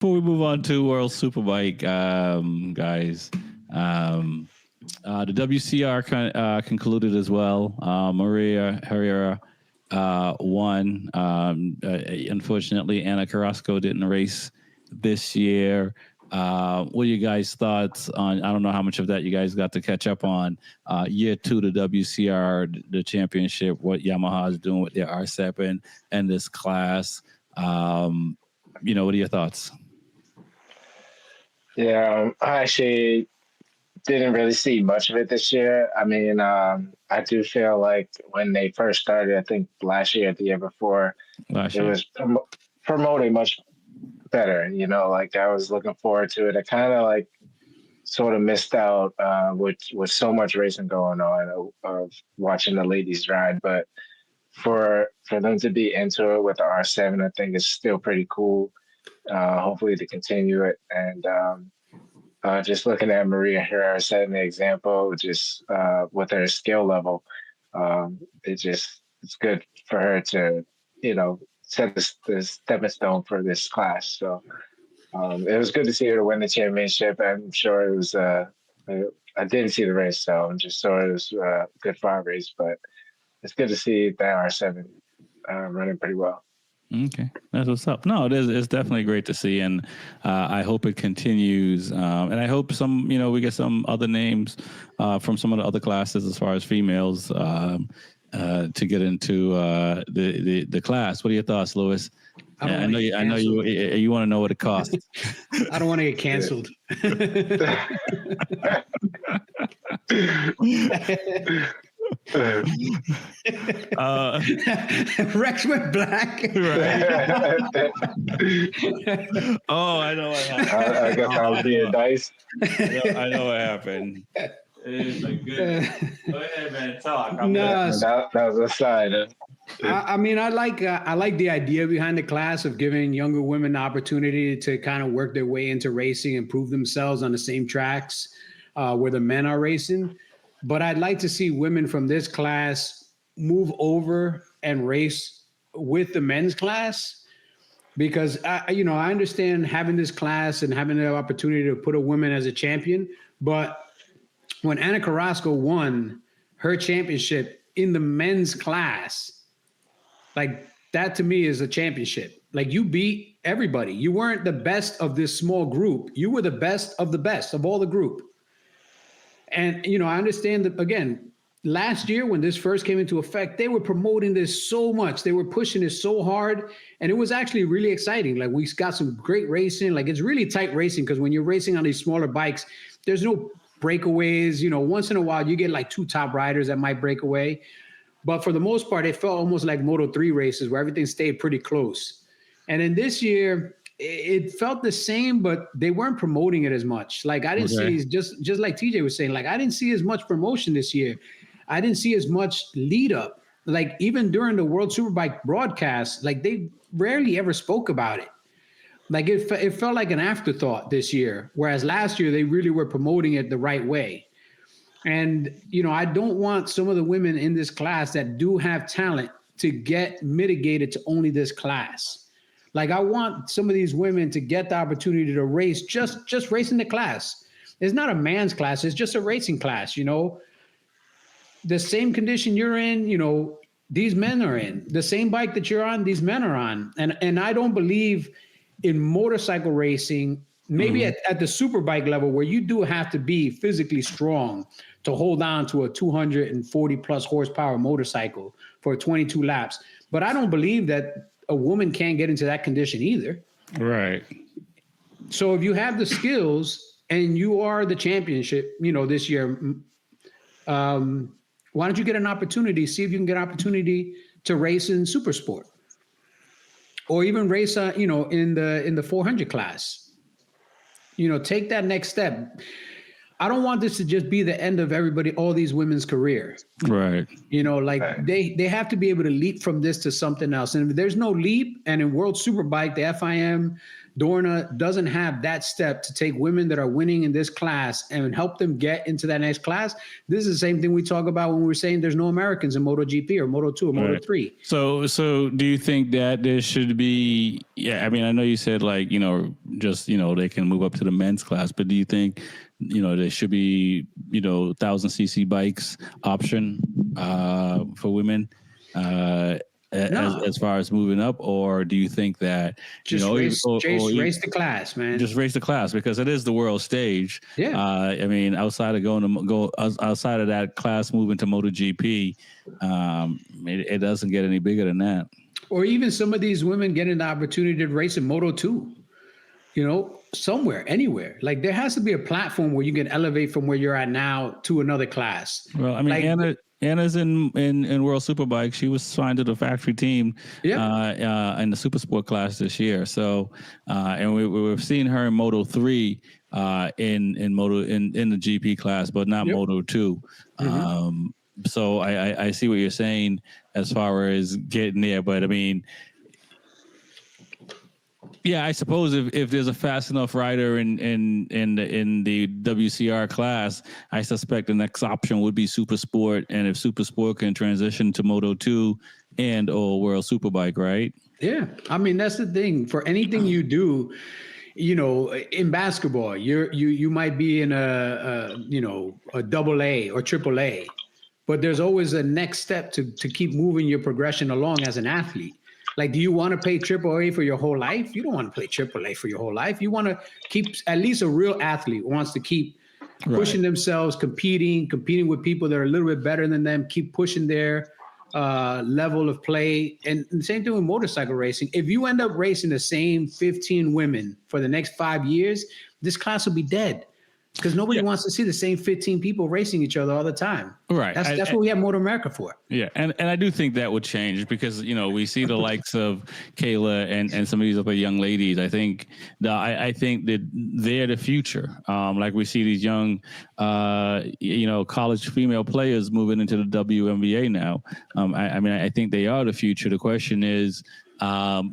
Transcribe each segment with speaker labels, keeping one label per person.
Speaker 1: Before we move on to World Superbike, guys, the WCR concluded as well. Maria Herrera won. Unfortunately, Anna Carrasco didn't race this year. What are you guys' thoughts on? I don't know how much of that you guys got to catch up on. Year 2, the WCR, the championship, what Yamaha is doing with their R7 and this class. What are your thoughts?
Speaker 2: Yeah, I actually didn't really see much of it this year. I mean, I do feel like when they first started, I think last year, the year before, it was promoting much better. Like I was looking forward to it. I kind of like sort of missed out with so much racing going on of watching the ladies ride. But for them to be into it with the R7, I think is still pretty cool. Hopefully to continue it. And just looking at Maria Herrera setting the example, just with her skill level, it's good for her to, set the stepping stone for this class. So it was good to see her win the championship. I'm sure it was, I didn't see the race, so I'm just sure it was a good farm race, but it's good to see that R7 running pretty well.
Speaker 1: Okay, that's what's up. No, it's definitely great to see, and I hope it continues. And I hope we get some other names from some of the other classes as far as females to get into the class. What are your thoughts, Louis? I know you want to know what it costs.
Speaker 3: I don't want to get canceled. Rex went black.
Speaker 1: Right. Oh, I know what happened.
Speaker 2: I guess I'll be a dice.
Speaker 1: I know what happened. It's a good. Go ahead, man. Talk.
Speaker 2: That was a sign.
Speaker 3: I mean, I like the idea behind the class of giving younger women the opportunity to kind of work their way into racing and prove themselves on the same tracks where the men are racing. But I'd like to see women from this class move over and race with the men's class, because I understand having this class and having the opportunity to put a woman as a champion. But when Anna Carrasco won her championship in the men's class, like that to me is a championship. Like you beat everybody. You weren't the best of this small group. You were the best of all the group. And, I understand that, again, last year when this first came into effect, they were promoting this so much. They were pushing this so hard. And it was actually really exciting. Like we got some great racing. Like it's really tight racing because when you're racing on these smaller bikes, there's no breakaways. Once in a while you get like 2 top riders that might break away. But for the most part, it felt almost like Moto3 races where everything stayed pretty close. And then this year, it felt the same, but they weren't promoting it as much. Like I didn't see, just like TJ was saying, like I didn't see as much promotion this year. I didn't see as much lead up. Like even during the World Superbike broadcast, like they rarely ever spoke about it. Like it felt like an afterthought this year, whereas last year they really were promoting it the right way. And, I don't want some of the women in this class that do have talent to get mitigated to only this class. Like I want some of these women to get the opportunity to race, just racing the class. It's not a man's class. It's just a racing class, The same condition you're in, these men are in. The same bike that you're on, these men are on. And I don't believe in motorcycle racing, maybe at the superbike level where you do have to be physically strong to hold on to a 240 plus horsepower motorcycle for 22 laps. But I don't believe that a woman can't get into that condition either.
Speaker 1: Right.
Speaker 3: So if you have the skills and you are the championship, this year, why don't you get an opportunity? See if you can get an opportunity to race in super sport, or even race, in the 400 class. Take that next step. I don't want this to just be the end of all these women's career.
Speaker 1: Right.
Speaker 3: They have to be able to leap from this to something else. And if there's no leap, and in World Superbike, the FIM, Dorna doesn't have that step to take women that are winning in this class and help them get into that next class. This is the same thing we talk about when we're saying there's no Americans in MotoGP or Moto2 or Moto3.
Speaker 1: So do you think that there should be, I mean, I know you said like, just, they can move up to the men's class, but do you think, there should be, 1,000cc bikes option for women? As far as moving up, or do you think that
Speaker 3: just race the class, man?
Speaker 1: Just race the class because it is the world stage.
Speaker 3: Yeah.
Speaker 1: I mean, outside of outside of that class, moving to MotoGP, it doesn't get any bigger than that.
Speaker 3: Or even some of these women getting the opportunity to race in Moto2. Somewhere, anywhere. Like there has to be a platform where you can elevate from where you're at now to another class.
Speaker 1: Well, I mean, Anna's in World Superbike. She was signed to the factory team in the Supersport class this year. So, and we've seen her in Moto3 in the GP class, but not Moto2. So I see what you're saying as far as getting there, but I mean. Yeah, I suppose if there's a fast enough rider in the WCR class, I suspect the next option would be Super Sport, and if Super Sport can transition to Moto2 and or World Superbike, right?
Speaker 3: Yeah, I mean that's the thing. For anything you do, in basketball, you might be in a AA or AAA, but there's always a next step to keep moving your progression along as an athlete. Like, do you want to play AAA for your whole life? You don't want to play AAA for your whole life. You want to keep, at least a real athlete wants to keep pushing themselves, competing with people that are a little bit better than them, keep pushing their level of play. And the same thing with motorcycle racing. If you end up racing the same 15 women for the next 5 years, this class will be dead. Because nobody wants to see the same 15 people racing each other all the time.
Speaker 1: Right.
Speaker 3: That's what we have Motor America for.
Speaker 1: Yeah. And I do think that would change because, we see the likes of Kayla and some of these other young ladies. I think that they're the future. Like we see these young, college female players moving into the WNBA now. I think they are the future. The question is,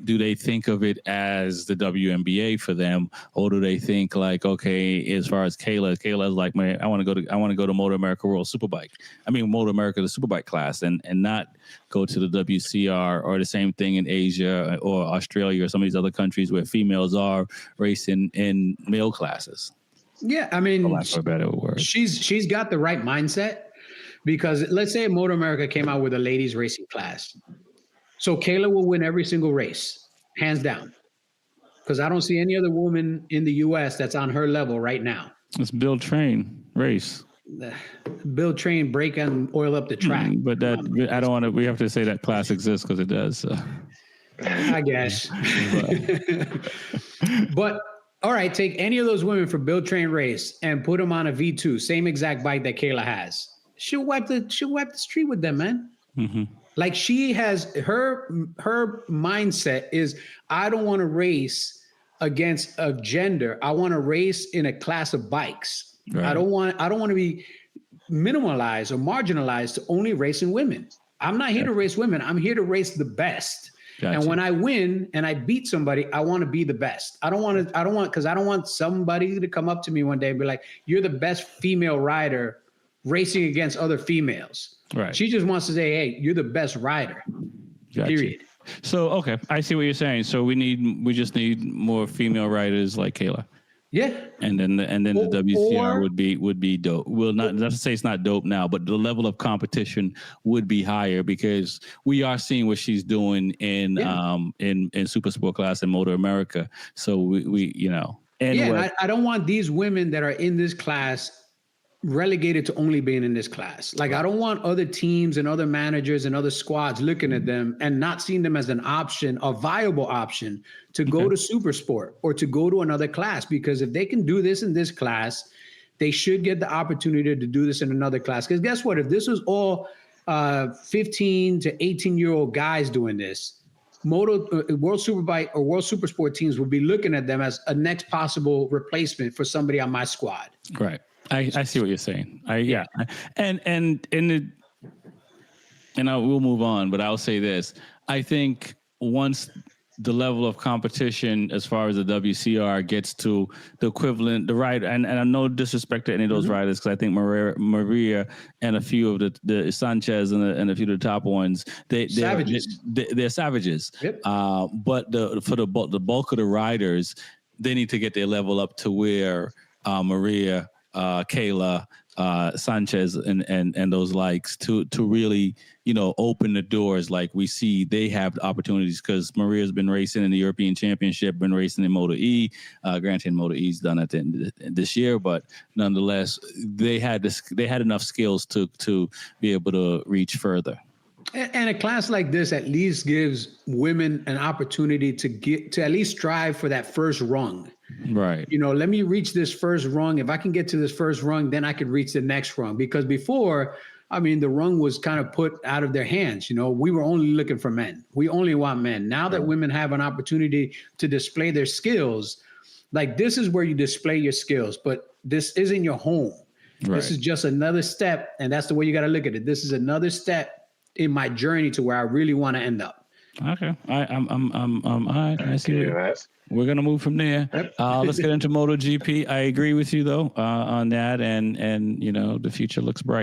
Speaker 1: do they think of it as the WNBA for them, or do they think like, okay, as far as Kayla's like, man, I want to go to Motor America World Superbike. I mean, Motor America the Superbike class, and not go to the WCR or the same thing in Asia or Australia or some of these other countries where females are racing in male classes.
Speaker 3: Yeah, I mean,
Speaker 1: for lack of a better word,
Speaker 3: she's got the right mindset because let's say Motor America came out with a ladies racing class. So Kayla will win every single race, hands down, because I don't see any other woman in the U.S. that's on her level right now.
Speaker 1: It's build, train, race.
Speaker 3: Build, train, break, and oil up the track.
Speaker 1: But that I don't want to. We have to say that class exists because it does. So.
Speaker 3: I guess. But all right, take any of those women for build, train, race and put them on a V2, same exact bike that Kayla has. She'll wipe the street with them, man. Mm-hmm. Like she has her mindset is, I don't want to race against a gender. I want to race in a class of bikes. Right. I don't want to be minimalized or marginalized to only racing women. I'm not here to race women. I'm here to race the best. Gotcha. And when I win and I beat somebody, I want to be the best. I don't want somebody to come up to me one day and be like, you're the best female rider racing against other females. Right. She just wants to say, hey, you're the best rider. Gotcha. Period.
Speaker 1: So, okay. I see what you're saying. So we just need more female riders like Kayla.
Speaker 3: Yeah.
Speaker 1: And then the WCR would be dope. Well, not to say it's not dope now, but the level of competition would be higher because we are seeing what she's doing in Super Sport class and Motor America. So we
Speaker 3: and I don't want these women that are in this class relegated to only being in this class. Like, I don't want other teams and other managers and other squads looking at them and not seeing them as an option, a viable option to go to Super Sport or to go to another class. Because if they can do this in this class, they should get the opportunity to do this in another class. Because guess what? If this was all 15 to 18-year-old guys doing this, World Superbike or World Supersport teams will be looking at them as a next possible replacement for somebody on my squad.
Speaker 1: Right. I see what you're saying. And we'll move on, but I'll say this. I think once the level of competition as far as the WCR gets to the equivalent, the rider, and I no disrespect to any of those riders, because I think Maria and a few of the Sanchez and a few of the top ones, they're savages.
Speaker 3: Yep.
Speaker 1: But for the bulk of the riders, they need to get their level up to where Maria, Kayla, Sanchez and those likes to really, open the doors. Like we see they have opportunities, because Maria's been racing in the European Championship, been racing in Moto E. Granted, Moto E's done at the end of this year, but nonetheless, they had enough skills to be able to reach further.
Speaker 3: And a class like this at least gives women an opportunity to at least strive for that first rung.
Speaker 1: Right.
Speaker 3: Let me reach this first rung. If I can get to this first rung, then I can reach the next rung. Because before, the rung was kind of put out of their hands. We were only looking for men. We only want men. Now that women have an opportunity to display their skills, like this is where you display your skills, but this isn't your home. Right. This is just another step. And that's the way you got to look at it. This is another step in my journey to where I really want to end up.
Speaker 1: Okay. I see it. We're going to move from there. Let's get into MotoGP. I agree with you though, on that. And the future looks bright.